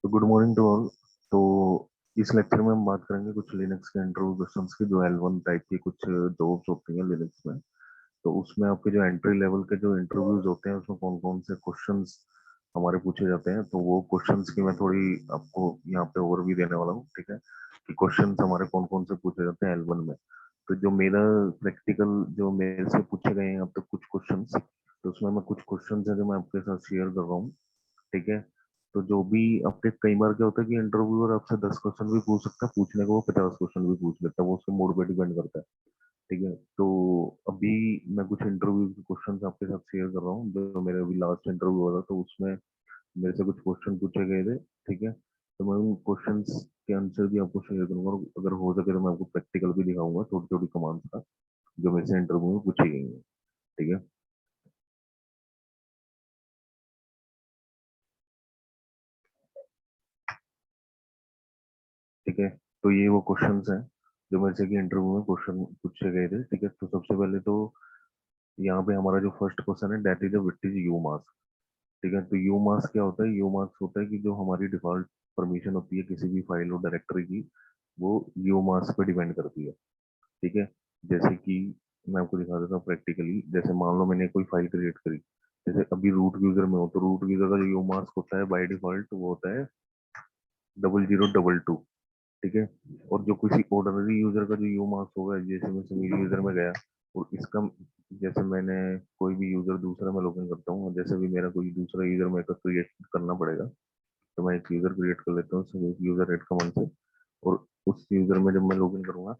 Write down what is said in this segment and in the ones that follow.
तो good morning to all. तो इस लेक्चर में हम बात करेंगे कुछ लिनक्स के इंटरव्यू क्वेश्चंस की, जो L1 टाइप की कुछ जॉब्स होती हैं लिनक्स में। तो उसमें आपके जो एंट्री लेवल के जो इंटरव्यूज होते हैं उसमें कौन कौन से क्वेश्चंस हमारे पूछे जाते हैं, तो वो क्वेश्चंस की मैं थोड़ी आपको यहाँ पे ओवरव्यू देने वाला हूँ। ठीक है, कि क्वेश्चंस हमारे कौन कौन से पूछे जाते हैं L1 में। तो जो मेरा प्रैक्टिकल जो मेरे से पूछे गए हैं अब तक कुछ क्वेश्चंस, तो उसमें मैं कुछ क्वेश्चंस है जो मैं आपके साथ शेयर कर रहा हूँ। ठीक है, तो जो भी आपके कई बार क्या होता है कि इंटरव्यूअर आपसे 10 क्वेश्चन भी पूछ सकता है, पूछने को वो 50 क्वेश्चन भी पूछ लेता है, वो उसके मूड पे डिपेंड करता है। ठीक है, तो अभी मैं कुछ इंटरव्यू के क्वेश्चन आपके साथ शेयर कर रहा हूँ। जो मेरे अभी लास्ट इंटरव्यू हुआ था तो उसमें मेरे से कुछ क्वेश्चन पूछे गए थे। ठीक है, तो मैं उन क्वेश्चन के आंसर भी आपको शेयर करूंगा, और अगर हो सके तो मैं आपको प्रैक्टिकल भी दिखाऊंगा, छोटी छोटी कमांड्स का जो मेरे से इंटरव्यू में पूछी गई है। ठीक है। ठीक है, तो ये वो क्वेश्चंस हैं जो मेरे से कि इंटरव्यू में क्वेश्चन पूछे गए थे। ठीक है, तो सबसे पहले तो यहाँ पे हमारा जो फर्स्ट क्वेश्चन है, that is what is you mask. ठीक है, तो यू मास्क क्या होता है? यू मास्क होता है कि जो हमारी डिफॉल्ट परमिशन होती है किसी भी फाइल और डायरेक्टरी की, वो यू मास्क पे डिपेंड करती है। ठीक है, जैसे कि मैं आपको दिखा देता हूँ प्रैक्टिकली। जैसे मान लो मैंने कोई फाइल क्रिएट करी, जैसे अभी रूट यूजर में हो, तो रूट यूजर का जो यू मास्क होता है बाय डिफॉल्ट वो होता है 0022। ठीक है, और जो किसी ऑर्डिनरी यूजर का जो यू मार्क्स होगा, जैसे मैं सिविल यूजर में गया और इसका, जैसे मैंने कोई भी यूजर दूसरा मैं लॉगिन करता हूँ, जैसे भी मेरा कोई दूसरा यूजर मेरे को क्रिएट करना पड़ेगा, तो मैं एक यूजर क्रिएट कर लेता हूँ सिविल यूजर एड कमांड से। और उस यूजर में जब मैं लॉगिन करूंगा,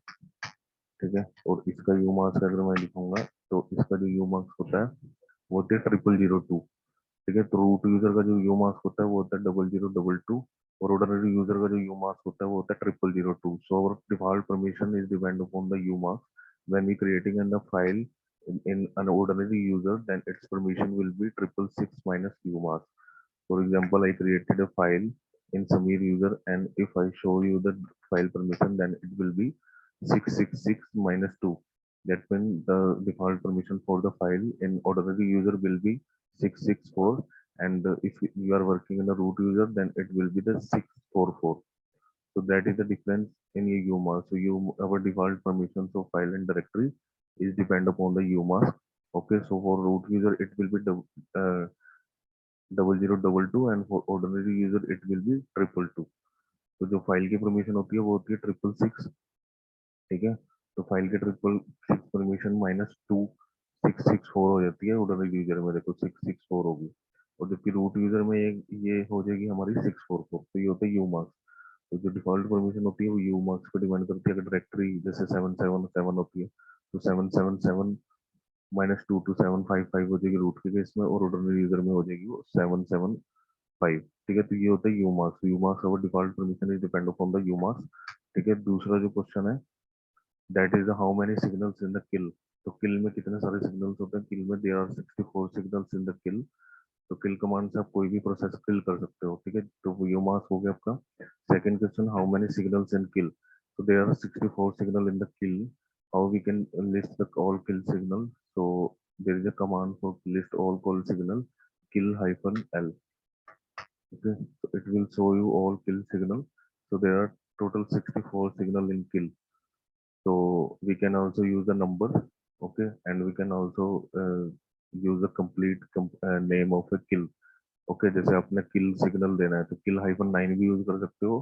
ठीक है, और इसका यू मार्क्स अगर मैं लिखूंगा, तो इसका जो यू मार्क्स होता है वो होता है 0002। ठीक है, तो रूट यूजर का जो यू मास्क होता है वो होता है 0022, और ऑर्डिनरी यूजर का जो यू मास्क होता है वो होता है 0002। सो our default permission is depend upon the umask. When we creating in the file in an ordinary user, then its permission will be 666 minus umask. For example, I created a file in Samir user, and if I show you the file permission, then it will be 666 minus 2. That means the default permission for the file in ordinary user will be 664, and if you are working in a root user, then it will be the 644. So that is the difference in your UMask. So you, our default permissions of file and directory is depend upon the UMask. Okay, so for root user it will be 0022, and for ordinary user it will be 222. तो जो file की permission होती है वो होती है 666। ठीक है, तो फाइल के 666 परमिशन माइनस 2664 हो जाती है, ऑर्डिनरी यूजर में देखो 664 होगी, और जबकि रूट यूजर में ये हो जाएगी हमारी 644। तो ये होता है यू मार्क्स। तो जो डिफॉल्ट परमिशन होती है वो यू मार्क्स पे डिपेंड करती है। अगर डायरेक्टरी जैसे 777 होती है, तो 777 माइनस 22755 हो जाएगी रूट के केस में, और ऑर्डिनरी यूजर में हो जाएगी वो 775। ठीक है, तो ये होता है you marks. You marks our default permission is depend upon the you marks. ठीक है, दूसरा जो क्वेश्चन है, that is how many signals in the kill. तो किल में कितने सारे सिग्नल्स होते हैं? किल में there are 64 signals in the kill. तो किल कमांड से आप कोई भी प्रोसेस किल कर सकते हो। ठीक है, तो वो ये मार्क्स हो गया आपका। Second question, how many signals in kill. तो there are 64 signal in the kill. How we can list the all kill signal? so there is a command for list all call signal, kill hyphen l. Okay, so it will show you all kill signal. So there are total 64 signal in kill. So we can also use the number. Okay, and we can also use the complete name of a kill. Okay, जैसे आपने किल signal देना है तो किल hyphen 9 भी use कर सकते हो,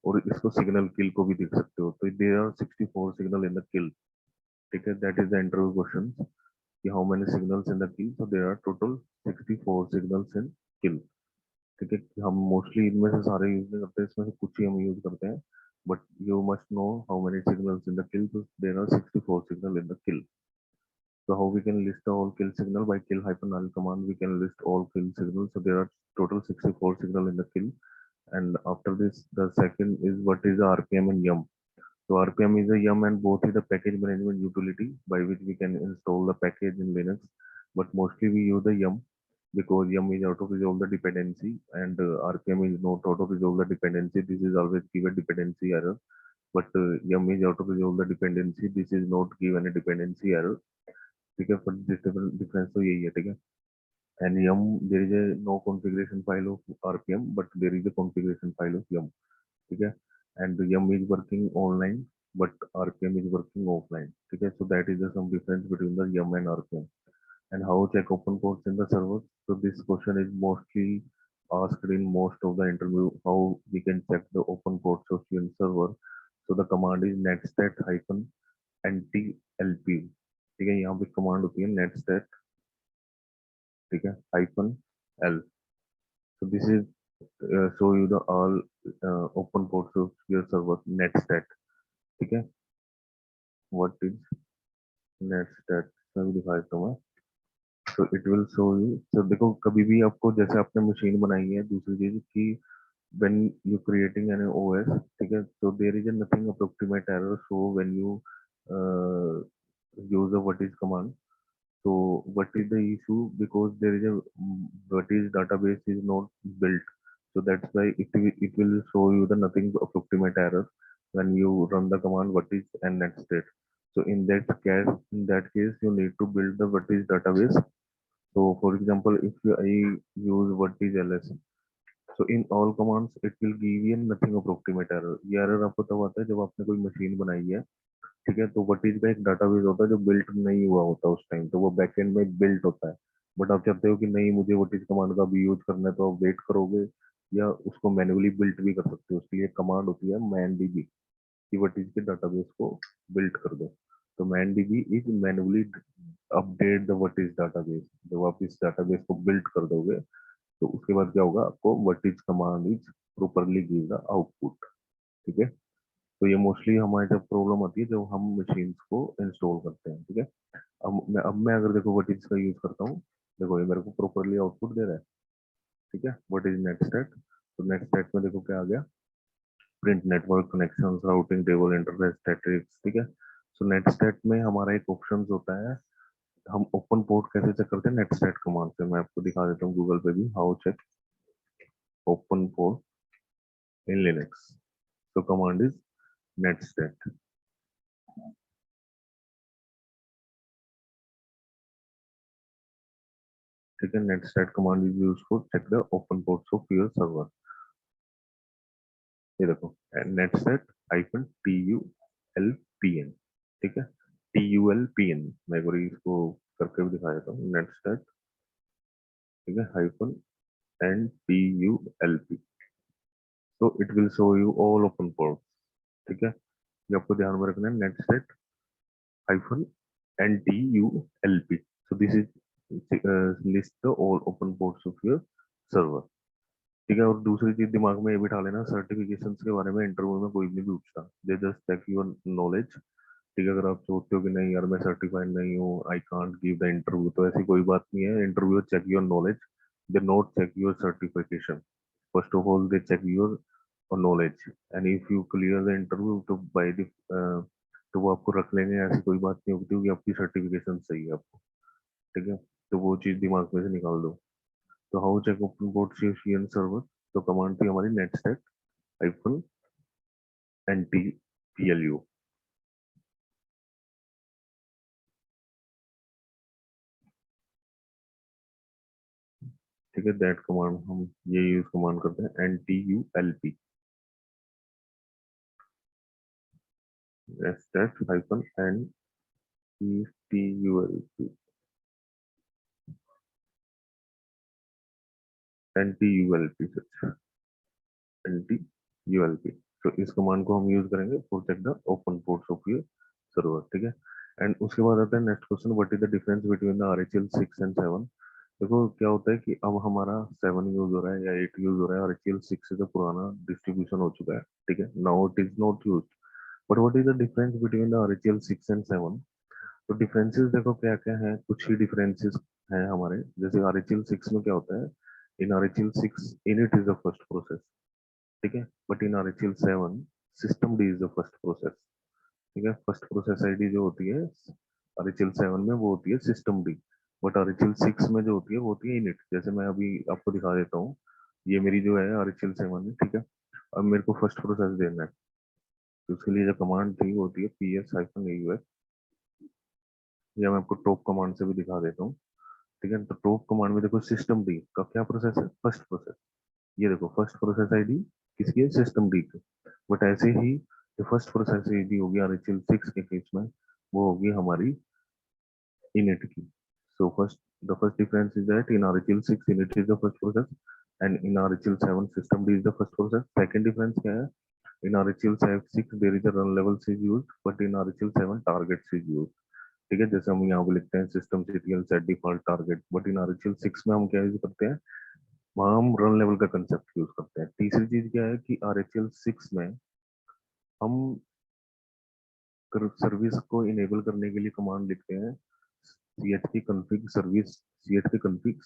और इसको सिग्नल किल को भी देख सकते हो। तो there are 64 signal in the kill. ठीक है, that is the interview question कि how many signals in the kill. तो there are total 64 signals in kill. ठीक है, हम मोस्टली इनमें से सारे यूज नहीं करते, इसमें से कुछ ही हम यूज करते हैं, but you must know how many signals in the kill. तो there are 64 signal in the kill. So how we can list all kill signal? By kill hyphen null command we can list all kill signals. So there are total 64 signal in the kill. And after this, the second is what is the RPM and yum. So RPM is a yum, and both is the package management utility by which we can install the package in Linux. But mostly we use the yum because yum is auto resolve the dependency, and RPM is not auto resolve the dependency. This is always give a dependency error. But yum is auto resolve the dependency. This is not give any dependency error. ठीक है, पर difference तो यही है। ठीक है, and yum there is a no configuration file of rpm but there is a configuration file of yum. ठीक है, and the yum is working online but rpm is working offline. ठीक है, so that is the some difference between the yum and rpm. And how check open ports in the server? So this question is mostly asked in most of the interview, how we can check the open ports of your server. So the command is netstat hyphen ntlp. ठीक है, यहाँ पे command होती है netstat, ठीक है, hyphen l. So this is show you the all open ports of your server netstat. ठीक है, what is netstat मैं भी दिखा देता हूँ। तो इट विल शो यू, तो देखो कभी भी आपको जैसे आपने मशीन बनाई है, दूसरी चीज की when you creating an OS, ठीक है, so there is a nothing approximate error so when you uh, use a what is command. So what is the issue? Because there is a what is database is not built, so that's why it will show you the nothing approximate error when you run the command what is and net state. So in that case you need to build the what is database. So for example, if I use what is ls, so in all commands it will give you nothing approximate error. ये error आपको तब आता है जब आपने कोई machine बनाई है, ठीक है, तो वट इज का एक डाटाबेस होता है जो बिल्ट नहीं हुआ होता उस टाइम, तो वो बैकएंड में बिल्ट होता है। बट आप चाहते हो कि नहीं मुझे वट इज कमांड का भी यूज करना है, तो आप वेट करोगे या उसको मैन्युअली बिल्ट भी कर सकते हो। उसके लिए कमांड होती है मैन डीबी कि वट इज के डाटाबेस को बिल्ट कर दो। तो man dB is manually update the what is database. जब आप इस डाटाबेस को बिल्ट कर दोगे तो उसके बाद क्या होगा, आपको what is command is properly give the output. ठीक है, तो ये मोस्टली हमारे जब प्रॉब्लम आती है जब हम मशीन्स को इंस्टॉल करते हैं। ठीक है, अब मैं अगर देखो वट इज का यूज करता हूँ, देखो ये मेरे को प्रॉपरली आउटपुट दे रहा है। ठीक है, वट इज नेट स्टेट, तो नेट स्टेट में देखो क्या आ गया, print network connection routing table interface statics. ठीक है, सो नेट स्टेट में हमारा एक ऑप्शन होता है, हम ओपन पोर्ट कैसे चेक करते हैं नेट स्टेट कमांड से। मैं आपको दिखा देता हूँ गूगल पे भी, how check open port in Linux. तो कमांड इज नेट स्टेट। ठीक है, netstat command is use for check the open ports of your server. ये देखो, netstat hyphen T U L P N. ठीक है, T U L P N, मैं एक बार इसको करके भी दिखा देता हूँ, नेट सेट, ठीक है, hyphen N T U L P. तो it will show you all open port. ठीक है, ये आपको ध्यान में रखना है, netstat hyphen N T U L P. So this is list the all open ports of your server. ठीक है, और दूसरी चीज दिमाग में ये बिठा लेना, सर्टिफिकेशंस के बारे में इंटरव्यू में कोई नहीं पूछता, they just check your knowledge. ठीक है, अगर आप सोचते हो कि नहीं यार मैं सर्टिफाइड नहीं हूँ, I can't give the interview, तो ऐसी कोई बात नहीं है। Interview check your knowledge, they not check your certification. First of all they check your knowledge, and if you clear the interview तो बाय द तो वो आपको रख लेंगे। ऐसी कोई बात नहीं होती कि आपकी सर्टिफिकेशन सही है आपको। ठीक है, तो वो चीज दिमाग में से निकाल दो। तो how check open port C N server, तो कमांड थी हमारी netstat hyphen N T P L U. ठीक है, दैट कमांड हम ये यूज कमांड करते हैं N T U L P, stat hyphen N T U L P, N T U L P, N T U L P. तो इस command को हम यूज करेंगे for check the open ports of your server. ठीक है, and उसके बाद आता है next question, what is the difference between the RHEL 6 and 7। देखो क्या होता है कि अब हमारा 7 यूज हो रहा है या 8 यूज हो रहा है, आरएचएल 6 से तो पुराना डिस्ट्रीब्यूशन हो चुका है। ठीक है, now it is not use, but what is the difference between the RHEL 6 and 7। तो डिफरेंसेस देखो क्या क्या है, कुछ ही डिफरेंसेस हैं हमारे। जैसे आरएचएल 6 में क्या होता है, in RHEL 6 init is the first process. ठीक है, but in RHEL 7 system D is the first process. ठीक है, फर्स्ट प्रोसेस आईडी जो होती है आरएचएल 7 में वो होती है सिस्टम डी, बट आरएचएल 6 में जो होती है वो होती है इनिट। जैसे मैं अभी आपको दिखा देता हूँ, ये मेरी जो है आरएचएल 7 में। ठीक है, अब मेरे को फर्स्ट प्रोसेस देना है, तो उसके लिए जो कमांड थी वो होती है पी एस हाइफन ए यू एस, या मैं आपको टॉप कमांड से भी दिखा देता हूँ। ठीक है। तो टॉप कमांड में देखो सिस्टम डी का क्या प्रोसेस है, फर्स्ट प्रोसेस। ये देखो फर्स्ट प्रोसेस आईडी किसकी है, सिस्टम डी की। बट ऐसे ही जो फर्स्ट प्रोसेस आईडी होगी आरएचएल 6 के केस में, वो होगी हमारी इनिट की। So first, the first difference is that in RHEL 6 init is the first process and in RHEL 7 system D is the first process. Second difference क्या है? In RHEL 6 there is a run levels is used, but in RHEL 7 targets is used. ठीक है, जैसे हम यहाँ पे लिखते हैं system CTL set default target, but in RHEL 6 में हम क्या यूज करते हैं, वहाँ हम रन लेवल का कंसेप्ट यूज करते हैं। तीसरी चीज क्या है कि RHEL 6 में हम सर्विस को इनेबल करने के लिए कमांड लिखते हैं chp config service, chp config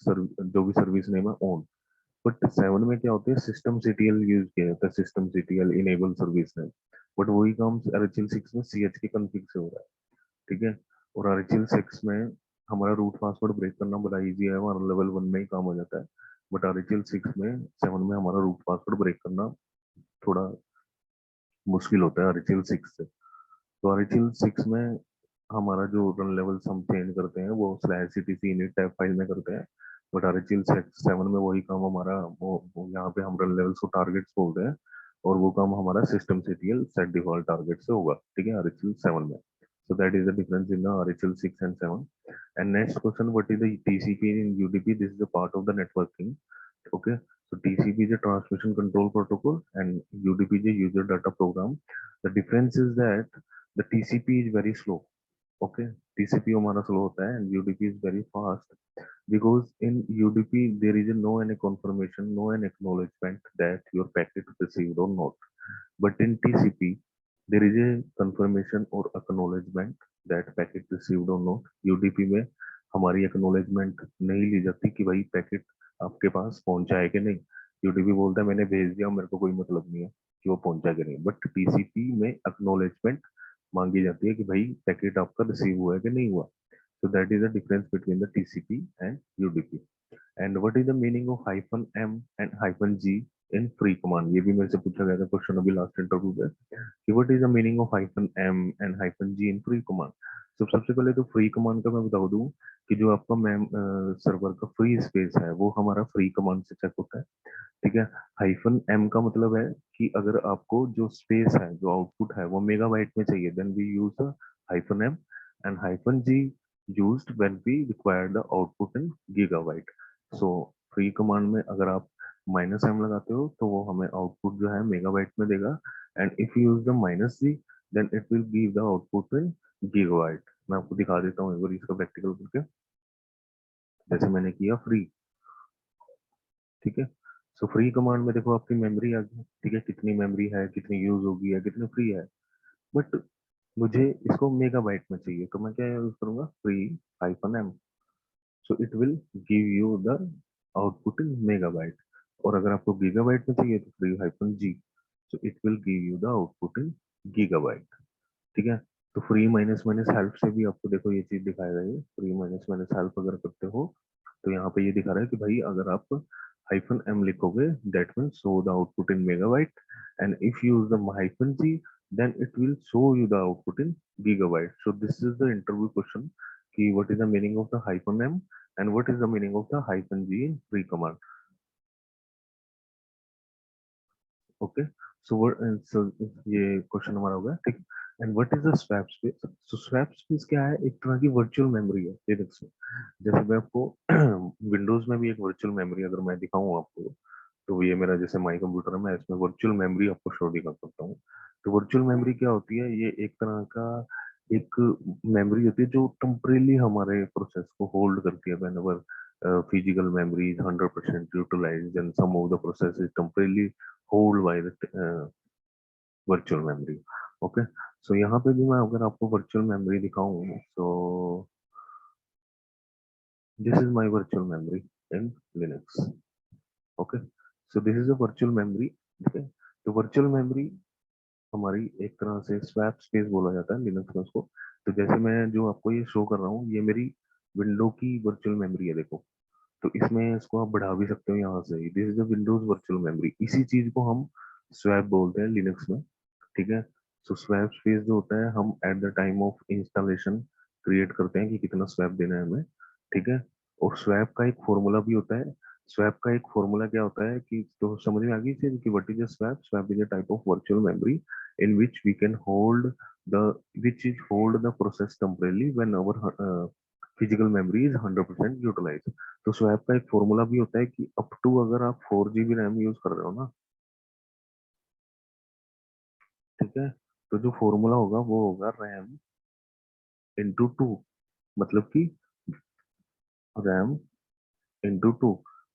जो भी सर्विस नेम है ऑन। बट 7 में क्या होता है, सिस्टम सीटीएल यूज किया जाता है, system CTL enable service name. But वही काम आरएचएल 6 में chp config से हो रहा है। ठीक है। और आरएचएल 6 में हमारा रूट पासवर्ड ब्रेक करना बड़ा इजी है, हमारा लेवल 1 में ही काम हो जाता है। बट आरएचएल 6 में 7 में हमारा रूट पासवर्ड ब्रेक करना थोड़ा मुश्किल होता है आरएचएल 6 से। तो आरएचएल 6 में हमारा जो रन लेवल्स हम चेंज करते हैं वो slash etc init tab file में करते हैं। बट आरएचएल 7 में वही काम हमारा वो यहाँ पे हम रन लेवल्स को टारगेट्स बोलते हैं, और वो काम हमारा system CTL set default target से होगा। ठीक है, आरएचएल 7 में। So that is the difference in the RHEL 6 and 7. And next question, what is the TCP in UDP? This is a part of the networking. Okay, so TCP is a transmission control protocol and UDP is a user data program. The difference is that the TCP is very slow. Okay, TCP हमारा slow होता है and UDP is very fast, because in UDP there is no any confirmation, no any acknowledgement that your packet received or not. But in TCP there is a confirmation or acknowledgement that packet received or not. UDP में हमारी acknowledgement नहीं ली जाती कि भाई packet आपके पास पहुंचा है कि नहीं। यूडीपी बोलता है मैंने भेज दिया, मेरे को कोई मतलब नहीं है कि वो पहुंचा कि नहीं। बट टीसीपी में अक्नोलेजमेंट मांगी जाती है कि भाई पैकेट आपका रिसीव हुआ है कि नहीं हुआ। so that is the difference between the TCP and UDP. And what is the meaning of hyphen M and hyphen G in free command? ये भी मेरे से पूछा गया था क्वेश्चन अभी लास्ट इंटरव्यू पे कि what is the meaning of hyphen M and hyphen G in free command? So सबसे पहले तो फ्री कमांड का मैं बता दूं कि जो आपका मैम सर्वर का फ्री स्पेस है वो हमारा फ्री कमांड से चेक होता है। ठीक है। हाइफन एम का मतलब है कि अगर आपको जो स्पेस है, जो आउटपुट है वो मेगाबाइट में चाहिए, then we use hyphen M. And hyphen G used when we require the output in gigabyte. So free command में अगर आप माइनस एम लगाते हो तो वो हमें आउटपुट जो है मेगाबाइट में देगा, and if you use the minus G then it will give the output in gigabyte. मैं आपको दिखा देता हूँ एक बार इसका प्रैक्टिकल करके, जैसे मैंने किया फ्री। ठीक है। सो फ्री कमांड में देखो आपकी मेमोरी आ गई। ठीक है, कितनी मेमोरी है, कितनी यूज होगी या कितनी फ्री है। बट मुझे इसको मेगाबाइट में चाहिए, तो मैं क्या यूज करूंगा, free hyphen M. So it will give you the output in megabyte. और अगर आपको गीगाबाइट में चाहिए तो free hyphen G, so it will give you the output in gigabyte. ठीक है। तो फ्री माइनस माइनस हेल्प से भी आपको देखो ये चीज दिखाएगा, ये फ्री माइनस माइनस हेल्प अगर करते हो तो यहाँ पे ये दिखा रहा है कि भाई अगर आप हाइफन एम लिखोगे that will show the output in megabyte, and if you use the hyphen G then it will show you the output in gigabyte. So this is the interview question कि what is the meaning of the hyphen M and what is the meaning of the hyphen G in free command. Okay. So so ये question हमारा होगा। ठीक। And what is the swap space? So swap space क्या है, एक तरह की virtual memory है लिनक्स में। जैसे मैं आपको विंडोज में भी एक वर्चुअल मेमोरी अगर मैं दिखाऊं आपको, तो ये मेरा जैसे माई कंप्यूटर है, मैं इसमें वर्चुअल मेमोरी आपको शो दिखा सकता हूँ। तो वर्चुअल मेमोरी क्या होती है, ये एक तरह का एक मेमोरी होती है जो टेम्परेली हमारे प्रोसेस को होल्ड करती है। Whenever physical memory is 100% utilized and some of the process is temporarily hold by the virtual memory. Okay, so यहाँ पे भी मैं अगर आपको virtual memory दिखाऊं, so this is my virtual memory in Linux. Okay, so this is a virtual memory. Okay, तो virtual memory हमारी एक तरह से स्वैप स्पेस बोला जाता है लिनक्स में उसको। तो जैसे मैं जो आपको ये शो कर रहा हूँ ये मेरी विंडो की वर्चुअल मेमोरी है, देखो। तो इसमें इसको आप बढ़ा भी सकते हो यहाँ से, this is the Windows virtual memory. इसी चीज को हम स्वैप बोलते हैं लिनक्स में। ठीक है। सो स्वैप स्पेस जो होता है हम at the time of installation create करते हैं कि कितना स्वैप देना है हमें। ठीक है। और स्वैप का एक फॉर्मूला भी होता है। स्वैप का एक फॉर्मूला क्या होता है कि तो समझ में आ गई थी कि what is a swap? Swap is a type of virtual memory in which we can hold the which is hold the process temporarily when our physical memory is 100% utilise. तो स्वैप का एक फॉर्मूला भी होता है कि up to अगर आप 4 GB RAM use कर रहे हो ना, ठीक है, तो जो फॉर्मूला होगा वो होगा रैम इंटू टू। मतलब कि रैम इंटू टू,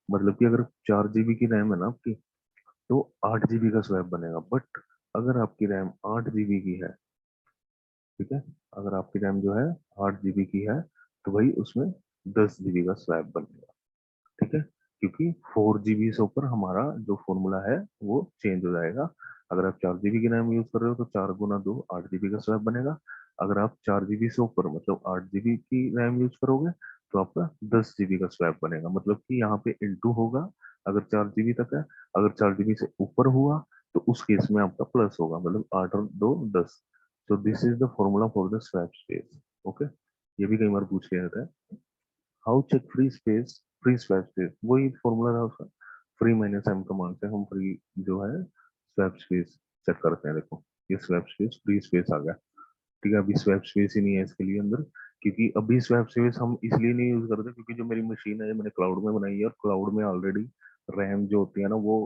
मतलब कि अगर 4 GB की रैम है ना आपकी, तो 8 GB का स्वैप बनेगा। बट अगर आपकी रैम 8 GB की है, ठीक है, अगर आपकी रैम जो है 8 GB की है, तो भाई उसमें 10 GB का स्वैप बनेगा। ठीक है, क्योंकि 4 GB से ऊपर हमारा जो फॉर्मूला है वो चेंज हो जाएगा। अगर आप 4 GB की रैम यूज कर रहे हो तो 4 गुना 2 8 GB का स्वैप बनेगा। अगर आप 4 GB से ऊपर मतलब 8 GB की रैम यूज करोगे तो आपका 10 GB का स्वैप बनेगा। मतलब कि यहाँ पे इंटू होगा अगर 4 GB तक है, अगर 4 GB से ऊपर हुआ तो उस केस में आपका प्लस होगा, मतलब 8 और 2 10। तो this is the formula for the swap space. Okay, ये भी कई बार पूछ लिया जाता है। How check free space? Free swap space वही फॉर्मूला था उसका, फ्री माइनस एम कमांड से हम फ्री जो है स्वैप स्पेस चेक करते हैं। देखो ये स्वैप स्पेस फ्री स्पेस आ गया। ठीक है, अभी स्वैप स्पेस ही नहीं है इसके लिए अंदर, क्योंकि अभी स्वैप स्पेस हम इसलिए नहीं यूज करते क्योंकि जो मेरी मशीन है ये मैंने क्लाउड में बनाई है, और क्लाउड में ऑलरेडी रैम जो होती है ना वो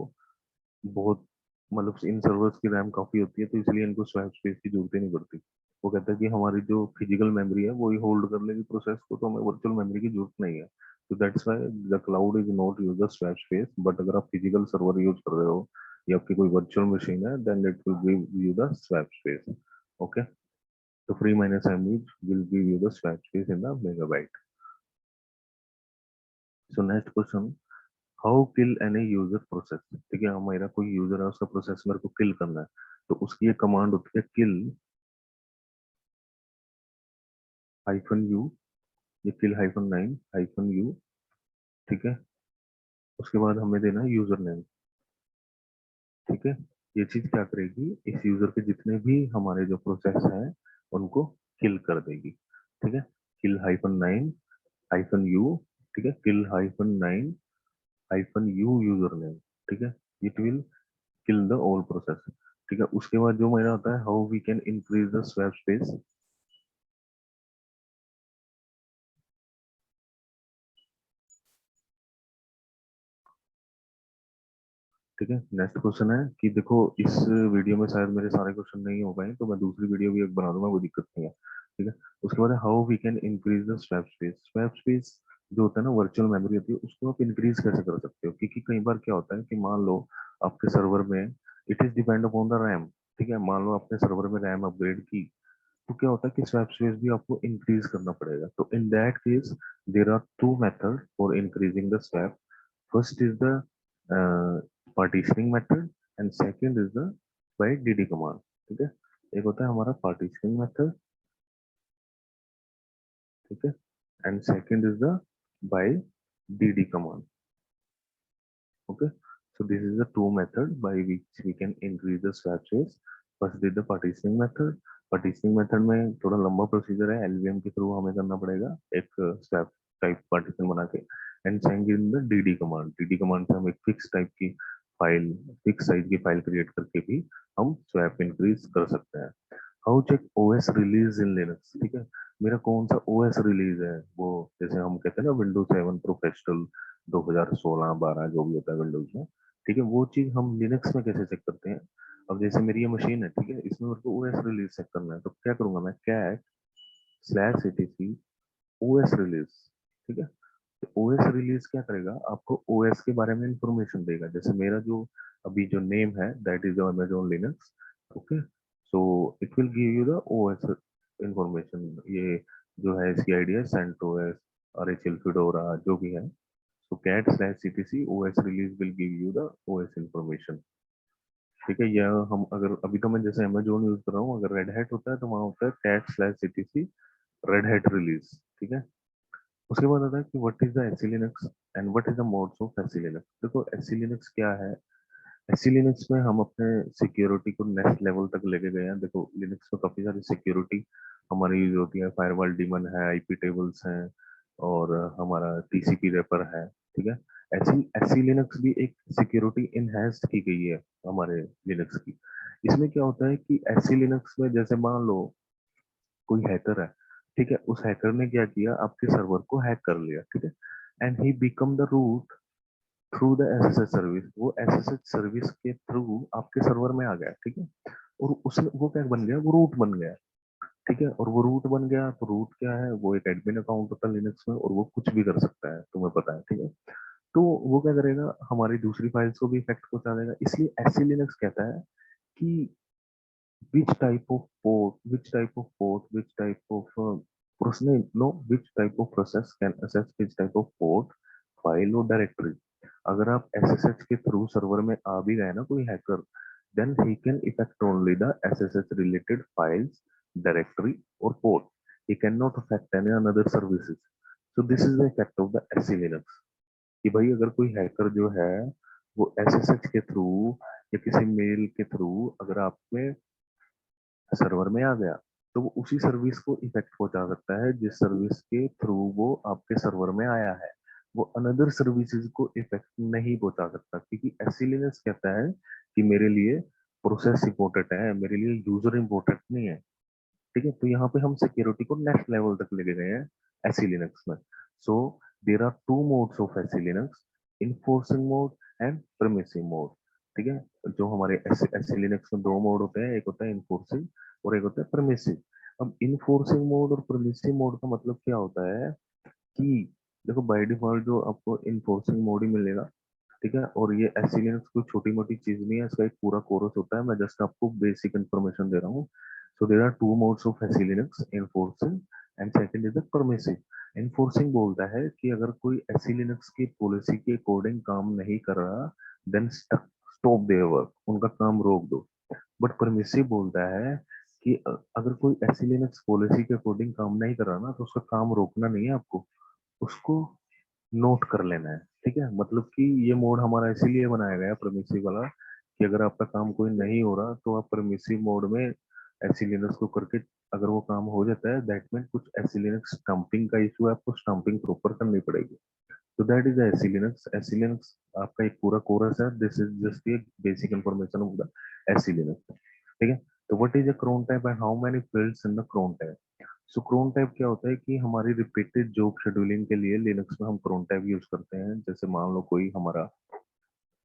बहुत, मतलब इन सर्वर्स की रैम काफी होती है, तो इसलिए इनको स्वैप स्पेस की जरूरत ही नहीं पड़ती। वो कहता है कि हमारी जो फिजिकल मेमोरी है वो ही होल्ड कर लेगी प्रोसेस को, तो हमें वर्चुअल मेमोरी की जरूरत नहीं है। तो that's why the cloud is not use the swap space. But अगर आप फिजिकल सर्वर यूज कर रहे हो या आपकी कोई वर्चुअल मशीन है, then it will give you the swap space. Okay, तो free minus M will give you the swap space in the megabyte. So next question, how kill any user process? ठीक है, हमारा कोई user है उसका process मेरे को किल करना है, तो उसकी एक कमांड होती है किल हाइफन यू, ये किल हाइफन 9 हाइफन यू। ठीक है, उसके बाद हमें देना है यूजर नेम। ठीक है, ये चीज क्या करेगी, इस यूजर के जितने भी हमारे जो प्रोसेस हैं उनको किल कर देगी। ठीक है, किल हाइफन 9 हाइफन यू। ठीक है, kill hyphen 9 hyphen U user name. ठीक है, it will kill the all process. ठीक है, उसके बाद जो मेरा होता है how we can increase the swap space. ठीक है, नेक्स्ट क्वेश्चन है कि देखो इस वीडियो में शायद मेरे सारे क्वेश्चन नहीं हो पाए, तो मैं दूसरी वीडियो भी एक बना दूंगा, कोई दिक्कत नहीं है। ठीक है, उसके बाद how we can increase the swap space. Swap space जो होता है ना वर्चुअल मेमोरी होती है, उसको आप इंक्रीज कैसे कर सकते हो? क्योंकि कई बार क्या होता है कि मान लो आपके सर्वर में it is depend upon the RAM. ठीक है, मान लो आपने सर्वर में रैम अपग्रेड की, तो क्या होता है कि स्वैप स्पेस भी आपको इंक्रीज करना पड़ेगा। तो in that case there are two method for increasing the swap. First is the partitioning method and second is the by dd command। ठीक है, एक होता है हमारा partitioning method, ठीक है, and second is the by dd command। Okay, so this is the two method by which we can increase the swap space। First is the partitioning method। partitioning method में थोड़ा लंबा procedure है, LVM के through हमें करना पड़ेगा एक swap type partition बना के। And second in the DD command. DD command से हम एक फिक्स टाइप की फाइल, फिक्स साइज की फाइल क्रिएट करके भी हम स्वैप इंक्रीज कर सकते हैं। How check OS release in Linux? ठीक है, मेरा कौन सा ओएस रिलीज है, वो जैसे हम कहते हैं ना विंडोज 7 प्रोफेशनल 2016-12 जो भी होता है विंडोज में। ठीक है, वो चीज हम लिनक्स में कैसे चेक करते हैं? अब जैसे मेरी ये मशीन है, ठीक है, इसमें मेरे को ओएस रिलीज चेक करना है, तो क्या करूंगा मैं, cat slash ETC OS release. ठीक है, तो ओएस रिलीज क्या करेगा, आपको ओएस के बारे में इंफॉर्मेशन देगा। जैसे मेरा जो अभी जो नेम है that is Amazon Linux. Okay, so it will give you the OS information. ये जो है इसकी आईडी है सेंटोस और एचएल फिडोरा जो भी है। So cat slash ctc os release will give you the os information। ठीक है, यह हम अगर अभी तो मैं जैसे अमेजोन यूज कर रहा हूँ, अगर रेड हैट होता है तो वहाँ होता है cat slash ctc red hat release. ठीक है, उसके बाद आता है कि what is the SC Linux and what is the modes of SC Linux. देखो एससी लिनक्स क्या है, एससी लिनक्स में हम अपने सिक्योरिटी को नेक्स्ट लेवल तक लेके गए हैं। देखो लिनक्स में काफी सारी सिक्योरिटी हमारी यूज होती है, फायरवॉल डीमन है, आईपी टेबल्स हैं, और हमारा टीसीपी रेपर है, ठीक है। ऐसी ऐसी लिनक्स भी एक सिक्योरिटी इनहेंस्ड की गई है हमारे लिनक्स की। इसमें क्या होता है कि ऐसी लिनक्स में जैसे मान लो कोई हैकर है, ठीक है, उस हैकर ने क्या किया, आपके सर्वर को हैक कर लिया, ठीक है, and he become the root through the SSH service. वो एसएसएच सर्विस के थ्रू आपके सर्वर में आ गया, ठीक है, और उसने वो क्या बन गया, वो रूट बन गया, ठीक है। और वो रूट बन गया तो रूट क्या है, वो एक एडमिन अकाउंट होता है लिनक्स में, और वो कुछ भी कर सकता है, तुम्हें पता है, ठीक है। तो वो क्या करेगा, हमारी दूसरी फाइल्स को भी इफेक्ट पहुंचा देगा। इसलिए एससी लिनक्स कहता है कि which type of port, which type of port, which type of process, no, which type of process can access which type of port, file और डायरेक्टरी। अगर आप एसएसएच के थ्रू सर्वर में आ भी गए ना कोई hacker, then he can affect only the SSH related files, directory or port. He cannot affect any another services. So this is the effect of the SC Linux, कि भाई अगर कोई हैकर जो है वो एसएसएच के थ्रू या किसी मेल के थ्रू अगर आप में सर्वर में आ गया, तो वो उसी सर्विस को इफेक्ट पहुंचा सकता है जिस सर्विस के थ्रू वो आपके सर्वर में आया है। वो अनदर सर्विसेज को इफेक्ट नहीं पहुंचा सकता, क्योंकि एसिलियस कहता है कि मेरे लिए प्रोसेस इंपॉर्टेंट है, मेरे लिए यूजर इंपॉर्टेंट नहीं है, ठीक है। तो यहाँ पे हम सिक्योरिटी को नेक्स्ट लेवल तक लेके गए हैं एसी लिनक्स में। So there are two modes of SE Linux, enforcing mode and permissive mode, ठीक है। जो हमारे एसी लिनक्स में दो मोड होते हैं, एक होता है इन्फोर्सिंग और एक होता है परमिसिव। अब इन्फोर्सिंग मोड और परमिसिव मोड का मतलब क्या होता है कि देखो बाय डिफॉल्ट जो आपको इन्फोर्सिंग मोड ही मिलेगा, ठीक है। और ये एसी लिनक्स कोई छोटी मोटी चीज नहीं है, इसका एक पूरा कोर्स होता है, मैं जस्ट आपको बेसिक इन्फॉर्मेशन दे रहा हूँ। So there are two modes of SE Linux, enforcing and second is the permissive. Enforcing बोलता है कि अगर कोई एसी लिनक्स की पॉलिसी के अकॉर्डिंग काम नहीं कर रहा, देन स्टॉप देयर वर्क, उनका काम रोक दो। बट परमिसिव बोलता है कि अगर कोई एसी लिनक्स पॉलिसी के अकॉर्डिंग काम नहीं कर रहा ना, तो उसका काम रोकना नहीं है आपको, उसको नोट कर लेना है, ठीक है। मतलब कि ये मोड हमारा इसीलिए बनाया गया है परमिसिव वाला, कि अगर आपका काम कोई नहीं हो रहा तो आप परमिसिव मोड में ऐसी लिनक्स को करके, अगर वो काम हो जाता है, दैट मीन कुछ ऐसी लिनक्स स्टम्पिंग का इशू है, आपको स्टम्पिंग प्रॉपर करनी पड़ेगी। तो दैट इज ऐसी लिनक्स। ऐसी लिनक्स आपका एक पूरा कोर्स है, this is just a basic information of the ऐसी लिनक्स, ठीक है। तो what is a crontab and how many fields in the crontab. So crontab क्या होता है कि हमारी रिपीटेड जॉब शेड्यूलिंग के लिए लिनक्स में हम क्रोन टाइप यूज करते हैं। जैसे मान लो कोई हमारा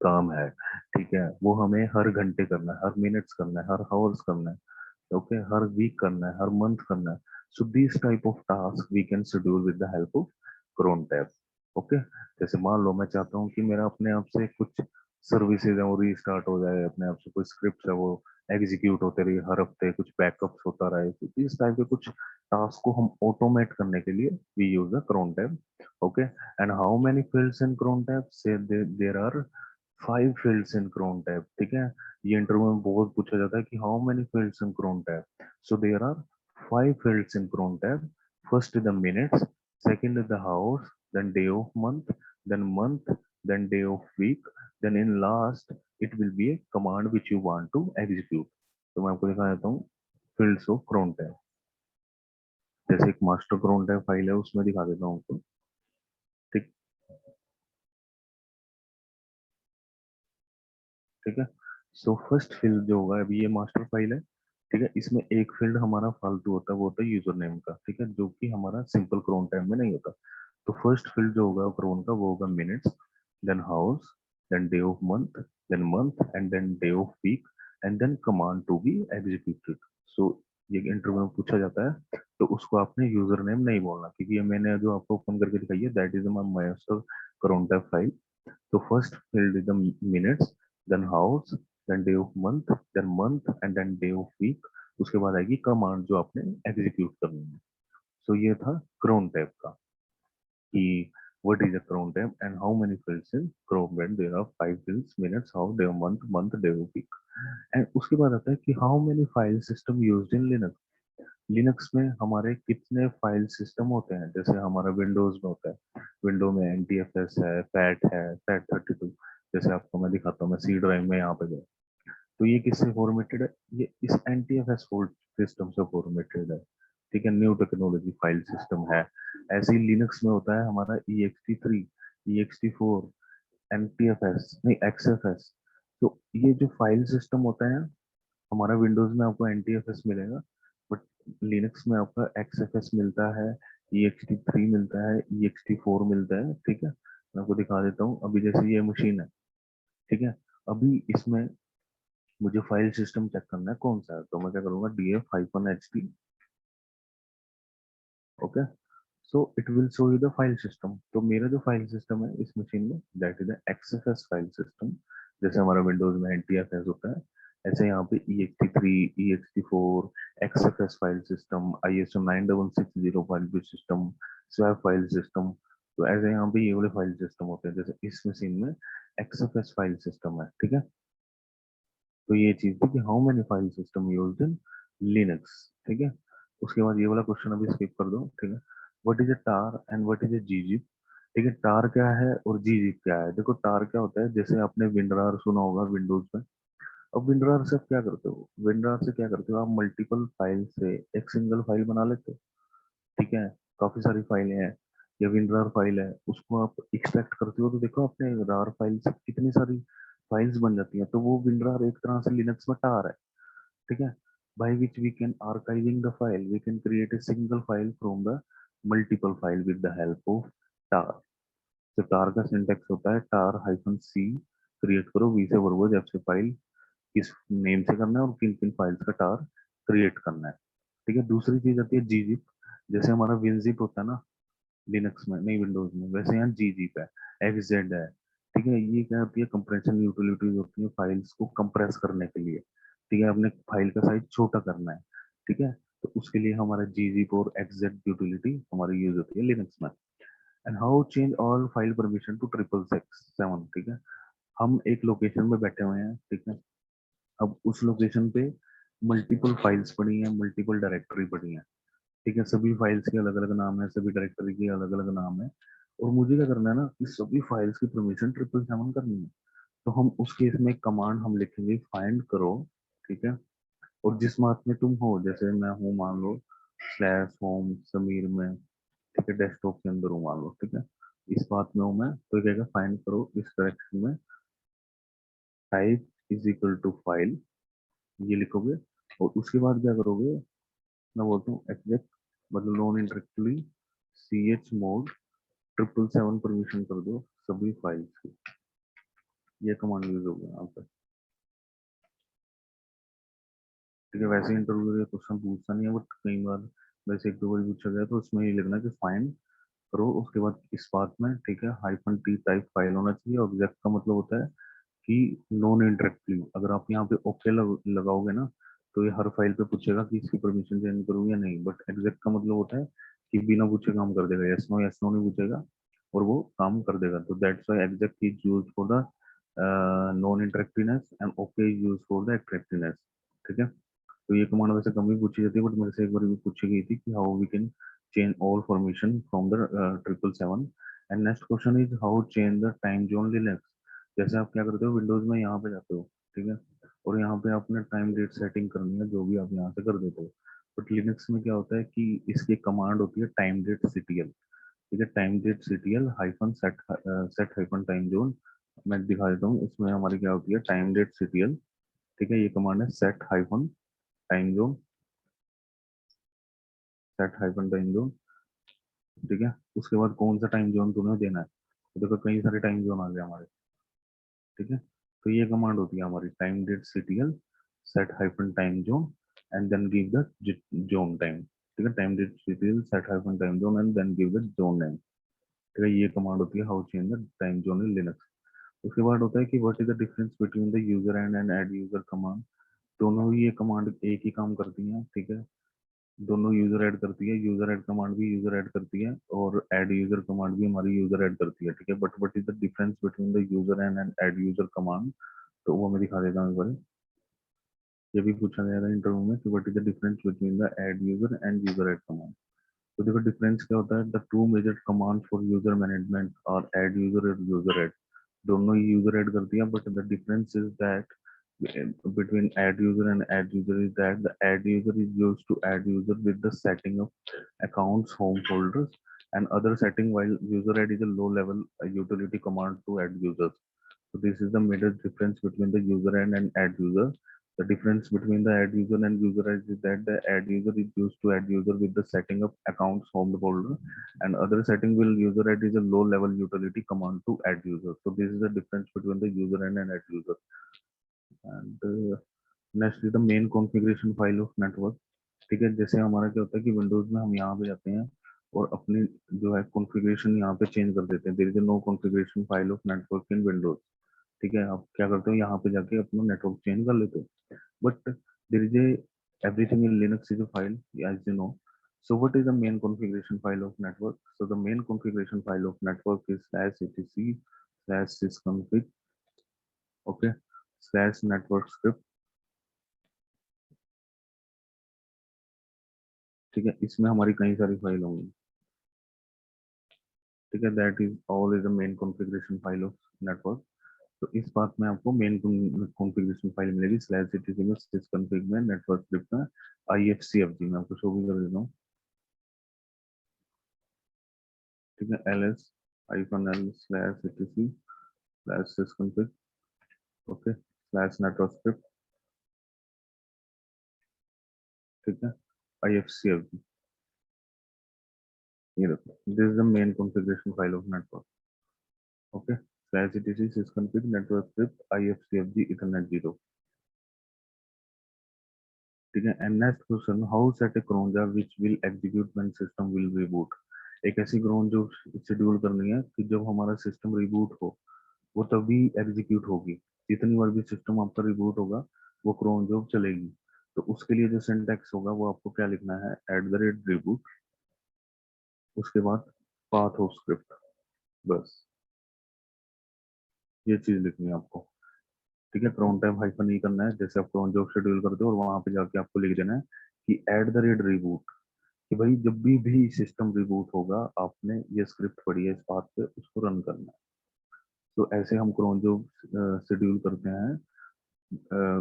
काम है, ठीक है, वो हमें हर घंटे करना है, हर मिनट्स करना है, हर आवर्स करना है, ओके, हर वीक करना है, हर मंथ करना है। So this type of task we can schedule with the help of crontab, okay. जैसे मान लो मैं चाहता हूँ कि मेरा अपने आप से कुछ सर्विसेज है वो रीस्टार्ट हो जाए, अपने आप से कोई स्क्रिप्ट है वो एग्जीक्यूट होते रही हर हफ्ते, कुछ बैकअप्स होता रहे, तो इस टाइप के कुछ टास्क को हम ऑटोमेट करने के लिए we use the crontab, okay. And how many fields in crontab, so there are 5 fields in crontab, ठीक है। ये इंटरव्यू में बहुत पूछा जाता है कि how many fields in crontab. So there are 5 fields in crontab. First is the minutes, second is the hours, then day of month, then day of week, then in last it will be a command which you want to execute. तो मैं आपको दिखा देता हूँ fields of crown tab. जैसे एक master crown tab file है, उसमें दिखा देता हूँ आपको, ठीक, ठीक है। सो फर्स्ट फील्ड जो होगा, अभी ये मास्टर फाइल है, ठीक है, इसमें एक फील्ड हमारा फालतू होता है, वो होता है यूजर नेम का, ठीक है, जो कि हमारा सिंपल क्रोन टाइम में नहीं होता। तो फर्स्ट फील्ड जो होगा क्रोन का, वो होगा minutes, then hours, then day of month and then day of week, and then command to be executed. So ये इंटरव्यू में पूछा जाता है, तो उसको आपने यूजर नेम नहीं बोलना, क्योंकि ये मैंने जो आपको ओपन करके दिखाई है, that is my master crontab file. तो first field is the minutes, then hours, then day of month and then day of week. उसके बाद आएगी कमांड जो आपने एग्जीक्यूट करनी है। सो ये था क्रोन टैब का, कि what is a cron tab and how many fields in cron tab, there are 5 fields, minutes, how, day, month, day, week। And उसके बाद आता है कि how many file system used in Linux. Linux में हमारे कितने फाइल सिस्टम होते हैं। जैसे हमारा विंडोज में होता है, विंडो में एनटीएफएस है, फैट 32। जैसे आपको मैं दिखाता हूँ, मैं सी ड्राइव में यहाँ पे गया, तो ये किससे फॉर्मेटेड है, ये इस एनटीएफएस सिस्टम से फॉर्मेटेड है, ठीक है, न्यू टेक्नोलॉजी फाइल सिस्टम है। ऐसे ही लिनक्स में होता है हमारा ext3, ext4, NTFS नहीं XFS। तो ये जो फाइल सिस्टम होता है, हमारा विंडोज में आपको NTFS मिलेगा, बट लिनक्स में आपका XFS मिलता है, ext3 मिलता है, ext4 मिलता है। ठीक है, मैं आपको दिखा देता हूँ। अभी जैसे ये मशीन है, ठीक है, अभी इसमें मुझे फाइल सिस्टम चेक करना है कौन सा है, तो मैं क्या करूंगा, df-ht। Okay, so it will show you the file system. तो मेरा जो फाइल सिस्टम है इस मशीन में, that is the XFS file system. जैसे हमारा विंडोज में NTFS होता है, ऐसे यहाँ पे ext3, ext4, XFS file system, ISO 9660 file system, swap file system. तो ऐसे यहाँ पे ये वाले फाइल सिस्टम होते हैं, जैसे इस मशीन में XFS फाइल सिस्टम है। ठीक है, तो ये चीज थी कि how many file system used in Linux. ठीक है, उसके बाद ये वाला क्वेश्चन अभी स्किप कर दो। ठीक है, what is a tar and what is a gzip. ठीक है, टार क्या है और जीजिप क्या है। देखो टार क्या होता है, जैसे आपने विंडरार सुना होगा विंडोज में। अब विंडरार से आप क्या करते हो, विंडरार से क्या करते हो, आप मल्टीपल फाइल से एक सिंगल फाइल बना लेते हो। ठीक है, काफी सारी फाइलें हैं, या विनरार फाइल है, उसको आप एक्सट्रैक्ट करते हो, तो देखो अपने रार फाइल से कितनी सारी फाइल्स बन जाती हैं। तो वो विनरार एक तरह से लिनक्स में टार है। ठीक है, by which we can archiving the file, we can create a single file from the multiple file with the help of tar। तो tar का सिंटेक्स होता है tar हाइफन सी, क्रिएट करो वी से वर्बोज, एफ से फाइल, किस name से करना है और किन किन फाइल्स का tar क्रिएट करना है। ठीक है, दूसरी चीज आती है gzip। जैसे हमारा winzip होता है ना लिनक्स में, नहीं विंडोज में, वैसे यहाँ gzip है, xz है। ठीक है, ये क्या होती है, कंप्रेशन यूटिलिटीज होती है फाइल्स को कंप्रेस करने के लिए। ठीक है, अपने फाइल का साइज छोटा करना है। ठीक है, तो उसके लिए हमारा gzip और xz यूटिलिटी हमारी यूज होती है लिनक्स में। And how change all file permission to 777। ठीक है, हम एक लोकेशन में बैठे हुए हैं। ठीक है, अब उस लोकेशन पे मल्टीपल फाइल्स पड़ी हैं, मल्टीपल डायरेक्टरी पड़ी हैं। ठीक है, सभी फाइल्स के अलग अलग नाम है, सभी डायरेक्टरी के अलग अलग नाम है, और मुझे क्या करना है ना कि सभी फाइल्स की परमिशन 777 करनी है। तो हम उस केस में एक कमांड हम लिखेंगे, फाइंड करो। ठीक है, और जिस मार्क में तुम हो, जैसे मैं हूँ मान लो स्लैश होम समीर में, ठीक है, डेस्कटॉप के अंदर हूँ मान लो। ठीक है, इस बात में हूँ मैं, तो ये कहेगा फाइंड करो इस डायरेक्शन में, type is equal to file, ये लिखोगे। और उसके बाद क्या करोगे, मैं बोलता हूँ एग्जैक्ट, मतलब नॉन इंटरेक्टली ch मोड 777 परमिशन कर दो सभी फाइल्स की। ये कमांड यूज होगा यहाँ पे। ठीक है, वैसे इंटरव्यू में क्वेश्चन पूछता नहीं है, बट कई बार वैसे एक दो बार पूछा गया, तो उसमें ये लिखना कि फाइंड करो, उसके बाद इस बात में, ठीक है, हाइफन टी टाइप फाइल होना चाहिए। ऑब्जेक्ट का मतलब होता है कि नॉन इंटरेक्टिव। अगर आप यहाँ पे ओके लगाओगे ना, तो ये हर फाइल पे पूछेगा कि इसकी परमिशन चेंज करूँ या नहीं, बट एग्जैक्ट का मतलब होता है कि बिना पूछे काम कर देगा, यस नो नहीं पूछेगा और वो काम कर देगा। तो that's why exact is use for the non interactiveness and okay is use for the attractiveness. ठीक है, तो ये कमांड वैसे कम ही पूछी जाती है, बट मेरे से एक बार भी पूछी गई थी कि how we can change all formation from the 777। And next question is how change the time zone Linux. जैसे आप क्या करते हो, विंडोज में यहाँ पे जाते हो, ठीक है, और यहाँ पे आपने टाइम डेट सेटिंग करनी है, जो भी आप यहाँ से कर देते हो। बट लिनक्स में क्या होता है कि इसकी कमांड होती है टाइम डेट ctl। ठीक है, time date ctl hyphen set, set hyphen time zone. मैं दिखा देता हूँ, इसमें हमारी क्या होती है, टाइम डेट ctl। ठीक है, ये कमांड है set hyphen time zone, set hyphen time zone. ठीक है, उसके बाद कौन सा टाइम जोन तुम्हें देना है, तो देखो कई सारे टाइम जोन आ गए हमारे। ठीक है, तो ये कमांड होती है हमारी time date ctl set hyphen time zone and then give the zone time. ठीक है, time date ctl set hyphen time zone and then give the zone name. ठीक है, ये कमांड होती है how change the time zone in Linux. उसके बाद होता है कि what is the difference between the user and add user command. दोनों ही ये कमांड एक ही काम करती हैं। ठीक है, दोनों यूजर ऐड करती है, यूजर ऐड कमांड भी यूजर ऐड करती है और ऐड यूजर कमांड भी हमारी यूजर ऐड करती है। ठीक है, but what is the difference between the user and add user command, तो वो मैं दिखा देता हूँ एक बार। ये भी पूछा गया था इंटरव्यू में कि what is the difference between the add user and user add command. तो देखो डिफरेंस क्या होता है, the two major command for user management और ऐड यूजर और यूजर ऐड। दोनों ही यूजर ऐड करती है, but the difference is that between add user and add user is that the add user is used to add user with the setting of accounts home folders, and other setting while user add is a low level utility command to add users. So this is the major difference between the user and add user. The difference between the add user and user add is that the add user is used to add user with the setting up accounts home folder, and other setting will user add is a low level utility command to add user. So this is the difference between the user and add user. And next is the main configuration file of network. ठीक है, जैसे हमारा क्या होता है कि Windows में हम यहाँ पे जाते हैं और अपनी जो है कॉन्फ़िगरेशन यहाँ पे चेंज कर देते हैं। There is no configuration file of network in Windows. ठीक है, आप क्या करते हो, यहाँ पे जाके अपना नेटवर्क चेंज कर लेते हो, but there is a everything in Linux is a file, as you know. So what is the main configuration file of network? So the main configuration file of network is /etc/sysconfig, okay, /network script। ठीक है, इसमें हमारी कई सारी file होंगी। ठीक है, that is all is the main configuration file of network. तो इस बात में आपको मेन कॉन्फ़िगरेशन फाइल मिलेगी /etc में sysconfig में नेटवर्क स्क्रिप्ट में ifcfg में आपको शो भी कर देता हूँ। ठीक है, ls-l/etc/sysconfig, ओके, /network script। ठीक है, ifcfg, ये देखो, this is the main configuration file of network. Okay, /etc sysconfig network script ifcfg ethernet 0। ठीक है, and next question, how set A cron job which will execute when system will reboot। एक ऐसी cron जो schedule करनी है कि जब हमारा सिस्टम रिबूट हो वो तभी एग्जीक्यूट होगी। जितनी बार भी सिस्टम आपका रिबूट होगा वो cron job चलेगी। तो उसके लिए जो सिंटैक्स होगा वो आपको क्या लिखना है, @reboot, उसके बाद पाथ ऑफ स्क्रिप्ट, बस ये चीज लिखनी है आपको। ठीक है, क्रोन टाइप हाइफन ई करना है जैसे आप क्रोन जॉब शेड्यूल करते हो, और वहां पे जाके आपको लिख देना है कि @reboot, कि भाई जब भी सिस्टम रिबूट होगा आपने ये स्क्रिप्ट पढ़ी है इस बात पे, उसको रन करना है। तो ऐसे हम क्रोन जॉब शेड्यूल करते हैं,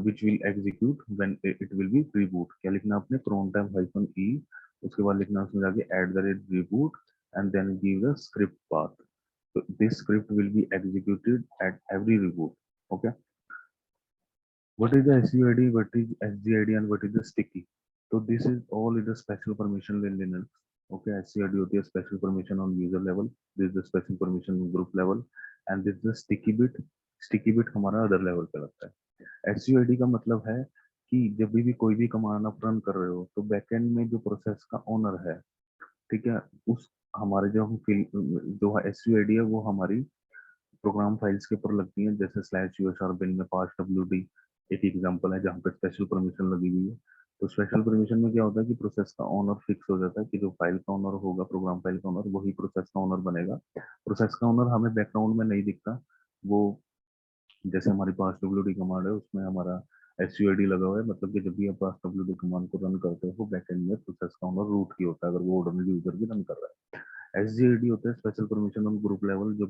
which will execute when it will be reboot. क्या लिखना आपने, क्रोन टाइप हाइफन ई, उसके बाद लिखना उसमें जाके @reboot and then give the script path. So this script will be executed at every reboot. Okay. What is the SUID? What is SGID? And what is the sticky? So this is all is a special permission in Linux. Okay, SUID होती है special permission on user level. This is the special permission on group level, and this is the sticky bit. Sticky bit हमारा other level पे लगता है। SUID का मतलब है कि जब भी कोई भी कमांड आप रन कर रहे हो तो बैकएंड में जो प्रोसेस का ओनर है, ठीक है, उस हमारे जो हम जो SUID है वो हमारी प्रोग्राम फाइल्स के ऊपर लगती हैं, जैसे /usr bin में pass.wd एक एग्जांपल है जहाँ पे स्पेशल परमिशन लगी हुई है। तो स्पेशल परमिशन में क्या होता है कि प्रोसेस का ओनर फिक्स हो जाता है कि जो फाइल का ओनर होगा, प्रोग्राम फाइल का ओनर, वही प्रोसेस का ओनर बनेगा। प्रोसेस का ओनर हमें बैकग्राउंड में नहीं दिखता, वो जैसे हमारी pass.wd कमांड है उसमें हमारा SUID लगा हुआ है, मतलब कि जब भी आप pass.wd कमांड को रन करते हो बैकएंड में प्रोसेस का ओनर रूट की होता है अगर वो ऑर्डिनरी यूजर भी रन कर रहा है। SGAD होता है special permission on group level, जो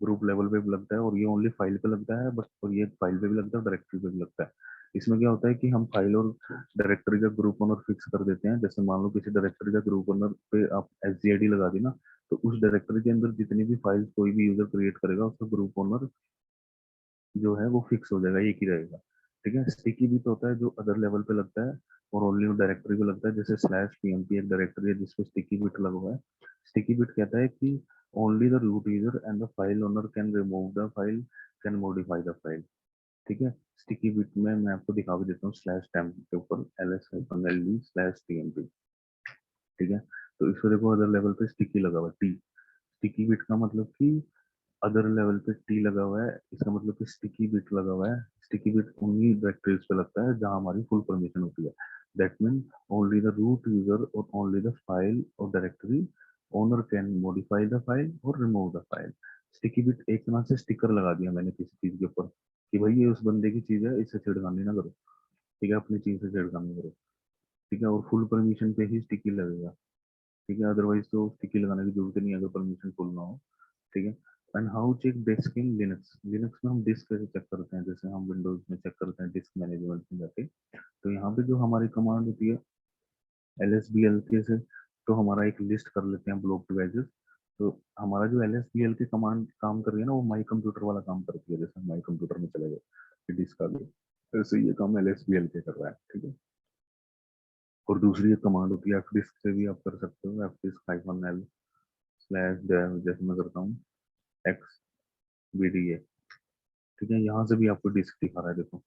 ग्रुप लेवल पे भी लगता है, और ये ओनली फाइल पे लगता है बस, और ये फाइल पे भी लगता है, डायरेक्टरी पे भी लगता है। इसमें क्या होता है कि हम फाइल और डायरेक्टरी का ग्रुप ओनर फिक्स कर देते हैं। जैसे मान लो किसी डायरेक्टरी का ग्रुप ओनर पे आप SGAD लगा दी ना, तो उस डायरेक्टरी के अंदर जितनी भी फाइल्स कोई भी यूजर क्रिएट करेगा उसका ग्रुप ओनर जो है वो फिक्स हो जाएगा, एक ही रहेगा। ठीक है, स्टिकी भी तो होता है जो अदर लेवल पे लगता है और ओनली डायरेक्टरी पे लगता है, जैसे /pmp एक डायरेक्टरी है जिसपे स्टिकी बिट लगा हुआ है। स्टिकी बिट कहता है कि only the root user and the file owner can remove the file, can modify the file. ठीक है, स्टिकी बिट में मैं आपको दिखा भी देता हूँ /temp के ऊपर ls-ld/tmp। ठीक है, तो इसको देखो अदर लेवल पे स्टिकी लगा हुआ है टी। स्टिकी बिट का मतलब कि अदर लेवल पे टी लगा हुआ है, इसका मतलब कि स्टिकी बिट लगा हुआ है। स्टिकी बिट उन्हीं डायरेक्टरीज पे लगता है जहां हमारी फुल परमिशन होती है। That mean only the root user और ओनली द फाइल और directory owner can modify the file और remove the file. Sticky bit एक तरह से स्टिकर लगा दिया मैंने किसी चीज के ऊपर कि भाई ये उस बंदे की चीज है, इससे छेड़खानी ना करो। ठीक है, अपनी चीज से छेड़खानी करो। ठीक है, और फुल परमिशन पे ही स्टिकी लगेगा। ठीक है, अदरवाइज तो स्टिकी लगाने की जरूरत नहीं है अगर परमिशन फुल ना हो। ठीक है, and how check disk in Linux. Linux में हम डिस्क कैसे चेक करते हैं, जैसे हम विंडोज में चेक करते हैं डिस्क मैनेजमेंट में जाके, तो यहाँ पे जो हमारी कमांड होती है LSBLK से तो हमारा एक लिस्ट कर लेते हैं ब्लॉक डिवाइसेस। तो हमारा जो LSBL के कमांड काम कर रही है ना, वो माई कंप्यूटर वाला काम करती है। जैसे माई कंप्यूटर में चले गए डिस्क का भी, ऐसे ये काम LSBL के कर रहा है, ठीक है। और दूसरी एक कमांड होती है एफ डिस्क से भी आप कर सकते हो, fdisk -L slash dev, जैसे मैं करता हूँ एक्स BDA, ठीक है। यहाँ से भी आपको डिस्क दिखा रहा है, देखो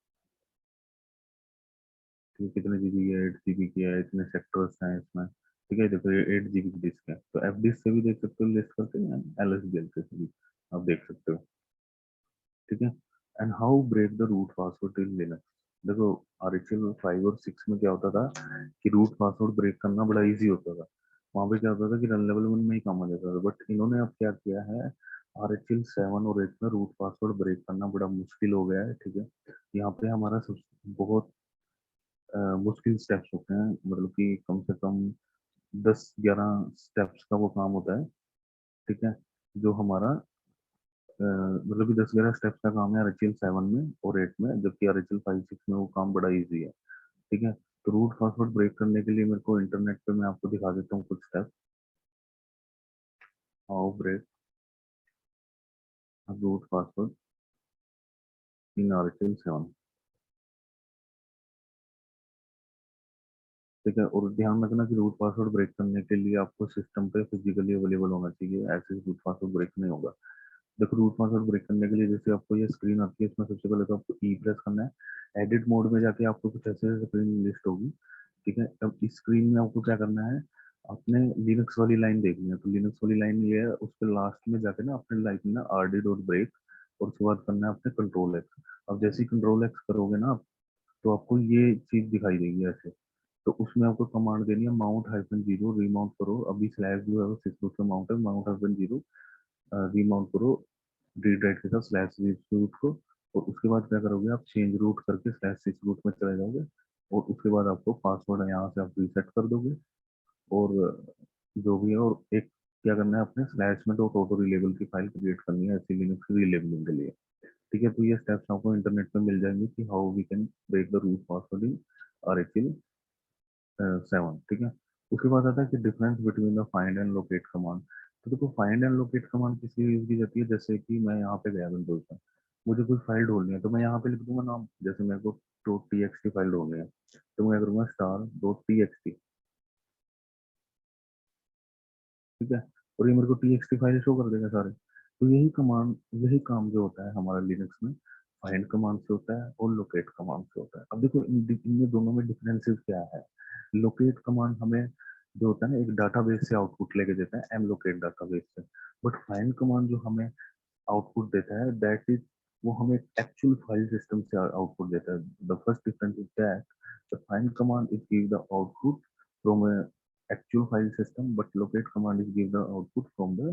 ठीक है, कितने जीबी है, 8 GB की है, इतने सेक्टर्स हैं इसमें, ठीक है। देखो ये 8 GB की डिस्क है, तो एफ डिस्क से भी देख सकते हो लिस्ट करके, LSBL से भी आप देख सकते हो, ठीक है। And how break the root password in Linux. देखो RHEL 5 और 6 में क्या होता था कि रूट पासवर्ड ब्रेक करना बड़ा इजी होता था। वहां पे क्या होता था कि रन लेवल में ही काम आ जाता था, बट इन्होंने अब क्या किया है, RHEL 7 और 8 में रूट पासवर्ड ब्रेक करना बड़ा मुश्किल हो गया है, ठीक है। यहाँ पे हमारा सब बहुत मुश्किल स्टेप्स होते हैं, मतलब कि कम से कम 10-11 स्टेप्स का वो काम होता है, ठीक है। जो हमारा मतलब कि 10-11 स्टेप्स का काम है RHEL 7 में और 8 में, जबकि RHEL 5-6 में वो काम बड़ा इजी है, ठीक है। तो रूट पासवर्ड ब्रेक करने के लिए मेरे को इंटरनेट पे मैं आपको दिखा देता हूँ कुछ step, how break root password in RHEL 7, ठीक है। और ध्यान रखना कि रूट पासवर्ड ब्रेक करने के लिए आपको सिस्टम पे फिजिकली अवेलेबल होना चाहिए, ऐसे ही रूट पासवर्ड ब्रेक नहीं होगा। देखो रूट पासवर्ड ब्रेक करने के लिए जैसे आपको ये स्क्रीन आती है, इसमें सबसे पहले तो आपको ई प्रेस करना है। एडिट मोड में जाके आपको कुछ ऐसे स्क्रीन लिस्ट होगी, ठीक है। अब इस स्क्रीन में आपको क्या करना है, आपने लिनक्स वाली लाइन देखनी है। तो लिनक्स वाली लाइन ये है, उस पर लास्ट में जाके ना अपने लाइफ में ना RD.break और उसके बाद करना है अपने कंट्रोल X। अब जैसे ही कंट्रोल X करोगे ना आप, तो आपको ये चीज दिखाई देगी ऐसे। तो उसमें आपको कमांड देनी है माउंट -0 रीमाउंट करो। अभी स्लैश जो है वो सिस्टम पे माउंट है, माउंट -0 रीमाउंट करो रीड राइट के साथ स्लैश रूट को। और उसके बाद क्या करोगे, आप चेंज रूट करके स्लैश सिस रूट में चले जाओगे। और उसके बाद आपको पासवर्ड यहाँ से आप रीसेट कर दोगे, और जो भी है। और एक क्या करना है, अपने स्लैश में डॉट ऑटो रिलेबल की फाइल क्रिएट करनी है ऐसी लिनक्स रिलेबलिंग के लिए, ठीक है। तो ये स्टेप्स आपको इंटरनेट पे मिल जाएंगे कि how we can break the root password in RHEL 7, ठीक है। उसके बाद आता है कि difference between the find and locate command. तो देखो फाइंड एंड लोकेट कमांड किस लिए यूज की जाती है, जैसे कि मैं यहाँ पे गया विंडोज में, मुझे कोई फाइल ढूंढनी है, तो मैं यहाँ पे लिख दूंगा नाम, जैसे मेरे को .txt फाइल ढूंढनी है, तो मैं करूंगा star.txt, ठीक है। और ये मेरे को TXT फाइल शो कर देगा सारे। तो यही कमांड, यही काम जो होता है हमारा लिनक्स में, फाइंड कमांड से होता है और लोकेट कमांड से होता है। अब देखो इनमें दोनों में डिफरेंसेस क्या है। लोकेट कमांड हमें जो होता है ना, एक डाटाबेस से आउटपुट लेके देता है, mlocate डाटाबेस से। बट फाइंड कमांड जो हमें आउटपुट देता है, दैट इज, वो हमें एक्चुअल फाइल सिस्टम से आउटपुट देता है। The first difference is that the find command is give the output from a actual file system, but locate command is give the output from the,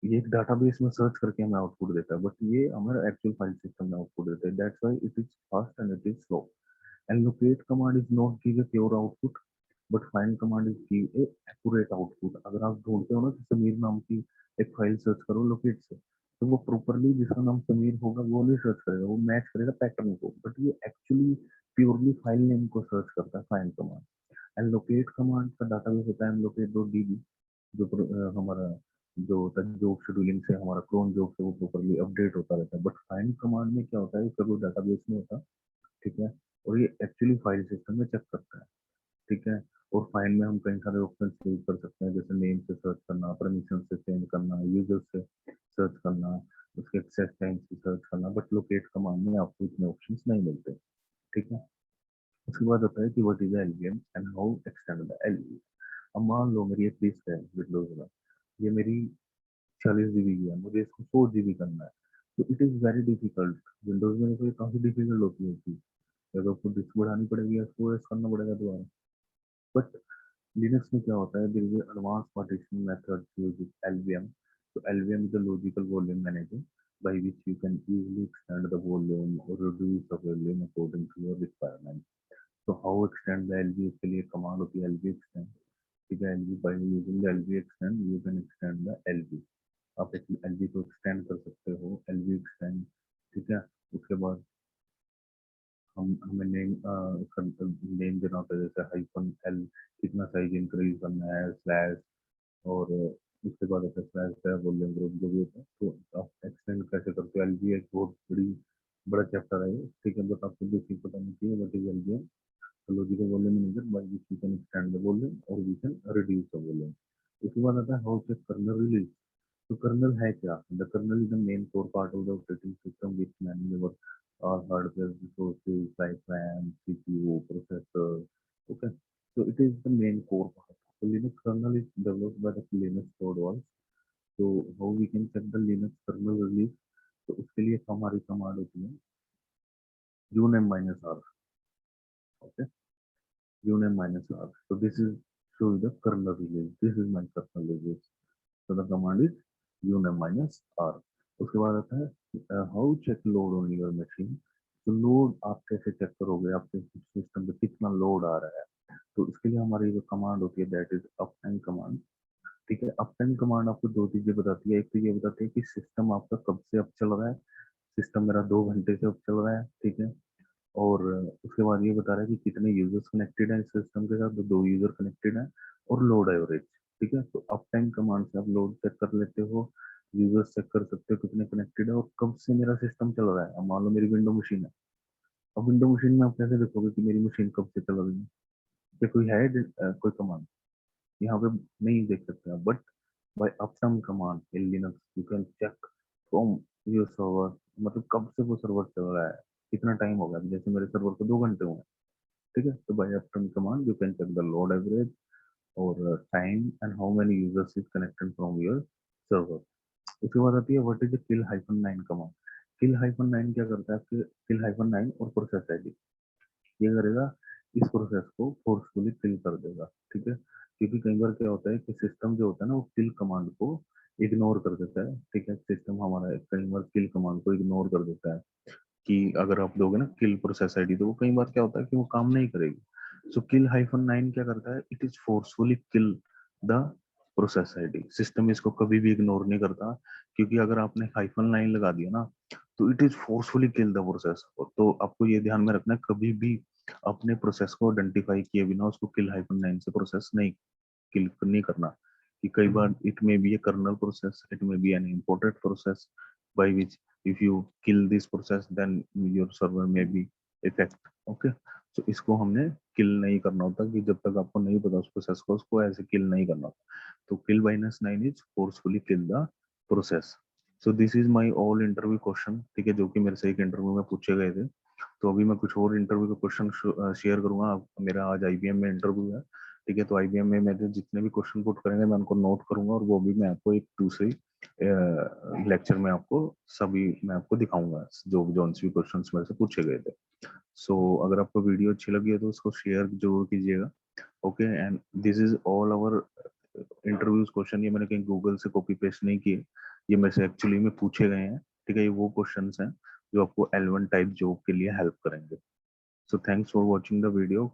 ये एक database में search करके हमें output देता है, बट ये हमारा एक्चुअल फाइल सिस्टम में आउटपुट देता है। That's why it is fast and it is slow. And locate command is not give a pure output, but find command is give a accurate output. अगर आप ढूंढते हो ना कि समीर नाम की एक फाइल सर्च करो लोकेट से, तो वो प्रॉपरली जिसका नाम समीर होगा वो नहीं सर्च करेगा, वो मैच करेगा पैटर्न को, बट ये एक्चुअली प्योरली फाइल नेम को सर्च करता है find command. And locate command का डाटाबेस होता है mlocate.db, जो हमारा जो होता है जॉब शेड्यूलिंग से, हमारा क्रोन जॉब से वो प्रॉपरली अपडेट होता रहता है। बट फाइंड कमांड में क्या होता है, इसका कोई डाटाबेस नहीं होता, ठीक है। और ये एक्चुअली फाइल सिस्टम में चेक करता है, ठीक है। और फाइंड में हम कई सारे ऑप्शन यूज कर सकते हैं, जैसे नेम से सर्च करना, परमिशन से चेंज करना, यूजर से सर्च करना, उसके एक्सेस टाइम से सर्च करना। बट लोकेट कमांड में आपको इतने ऑप्शन नहीं मिलते, ठीक है। उसके बाद आता है कि what is LVM and how extend the LVM। अब मान लो मेरी एक डिस्क है विंडोज में, ये मेरी 40 GB की है, मुझे इसको 4 GB करना है। तो it is very difficult, Windows में तो ये काफी डिफिकल्ट होती है चीज, या तो आपको डिस्क बढ़ानी पड़ेगी या स्टोरेज करना पड़ेगा दोबारा। बट लिनक्स में क्या होता है, there is advance partition method use LVM। तो LVM is a logical volume manager by which you can easily extend the volume or reduce the volume according to your requirement. तो how extend the LV के लिए command होती है LV extend, ठीक है। LV by using the LV extend you can extend the LV। आप एक LV को एक्सटेंड कर सकते हो, LV एक्सटेंड, ठीक है। उसके बाद हमें नेम देना होता है, जैसे हाइफन एल कितना साइज इंक्रीज करना है, स्लैश, और उसके बाद ऐसा स्लैश है वॉल्यूम ग्रुप जो भी होता है। तो आप एक्सटेंड कैसे करते हो, एलबी एक बहुत बड़ा चैप्टर है ये, ठीक है, बट आपको बेसिक पता नहीं चाहिए what is LB. Logical volume manager by which we can extend the volume और we can reduce the volume. उसके बाद आता है हाउ टू कर्नल रिलीज। तो कर्नल है क्या? The kernel is the main core part of the operating system which manage our hardware resources like RAM, CPU, processor. Okay, so it is the main core part. So Linux kernel is developed by the Linux code. So how we can check the Linux kernel release? तो उसके लिए हमारी command होती है uname -r. Okay, uname -r. So this is show you the kernel release. This is my kernel release. So the command is uname -r. उसके बाद आता है how check load on your machine. तो load आप कैसे check करोगे, आपके system पे कितना लोड आ रहा है? तो इसके लिए हमारी जो कमांड होती है that is up time command. ठीक है, अप टाइम कमांड आपको दो चीजें बताती है। एक तो ये बताती है कि सिस्टम आपका कब से अप चल रहा है। सिस्टम मेरा 2 घंटे से अप चल रहा है, ठीक है। और उसके बाद ये बता रहा है कि कितने यूजर्स कनेक्टेड हैं इस सिस्टम के साथ, तो 2 यूजर कनेक्टेड हैं, और लोड एवरेज। ठीक है, तो अप टाइम कमांड से आप लोड चेक कर लेते हो, यूजर्स चेक कर सकते हो कितने कनेक्टेड है और कब से मेरा सिस्टम चल रहा है। अब मान लो मेरी विंडो मशीन है, अब विंडो मशीन में आप कैसे देखोगे कि मेरी मशीन कब से चल रही है? क्या कोई है कोई कमांड? यहाँ पे नहीं देख सकते आप, but by uptime command in Linux you can check from your server, मतलब कब से वो सर्वर चल रहा है, कितना टाइम हो गया। जैसे मेरे सर्वर को 2 घंटे हुए, ठीक है, तो by uptime command you can check the load average और time and how many users is connected from your server. उसके बाद आती है what is kill hyphen 9 command. Kill hyphen 9 क्या करता है? किल हाइफन 9 और प्रोसेस आईडी ये करेगा, इस प्रोसेस को फोर्सफुली किल कर देगा। ठीक है, क्योंकि कई बार क्या होता है कि सिस्टम जो होता है ना वो किल कमांड को इग्नोर कर देता है। ठीक है, सिस्टम हमारा कई बार किल कमांड को इग्नोर कर देता है कि अगर आप दोगे ना किल प्रोसेस आईडी, तो वो कई बार क्या होता है कि वो काम नहीं करेगी। सो किल हाइफन 9 क्या करता है? It is forcefully kill the process ID. System इसको कभी भी इग्नोर नहीं करता, क्योंकि अगर आपने हाइफन 9 लगा दिया ना तो it is forcefully kill the process. तो आपको ये ध्यान में रखना है, कभी भी अपने प्रोसेस को आइडेंटिफाई किए बिना उसको किल हाइफन 9 से प्रोसेस नहीं किल नहीं करना। कि कई बार it may be a kernel process, it may be an imported process by which if you kill this process then your server may be affect। Okay, तो इसको हमने किल नहीं करना होता, कि जब तक आपको नहीं पता उस प्रोसेस को, उसको ऐसे किल नहीं करना होता। तो किल -9 is forcefully kill the process. So this is my all interview question, ठीक है, जो कि मेरे से एक इंटरव्यू में पूछे गए थे। तो अभी मैं कुछ और इंटरव्यू के क्वेश्चन शेयर करूंगा। मेरा आज आईबीएम में इंटरव्यू है, ठीक है, तो आईबीएम में मैं जितने भी क्वेश्चन पुट करेंगे मैं उनको नोट करूंगा, और वो भी मैं आपको एक दूसरी लेक्चर में आपको सभी मैं आपको दिखाऊंगा जो जो भी क्वेश्चन मेरे से पूछे गए थे। सो अगर आपको वीडियो अच्छी लगी है तो उसको शेयर जरूर कीजिएगा। Okay, and this is all our interviews question. ये मैंने कहीं गूगल से कॉपी पेस्ट नहीं किए, ये मेरे से एक्चुअली में पूछे गए हैं। ठीक है, ये वो क्वेश्चन हैं जो आपको L1 टाइप जॉब के लिए हेल्प करेंगे। So thanks for watching the video.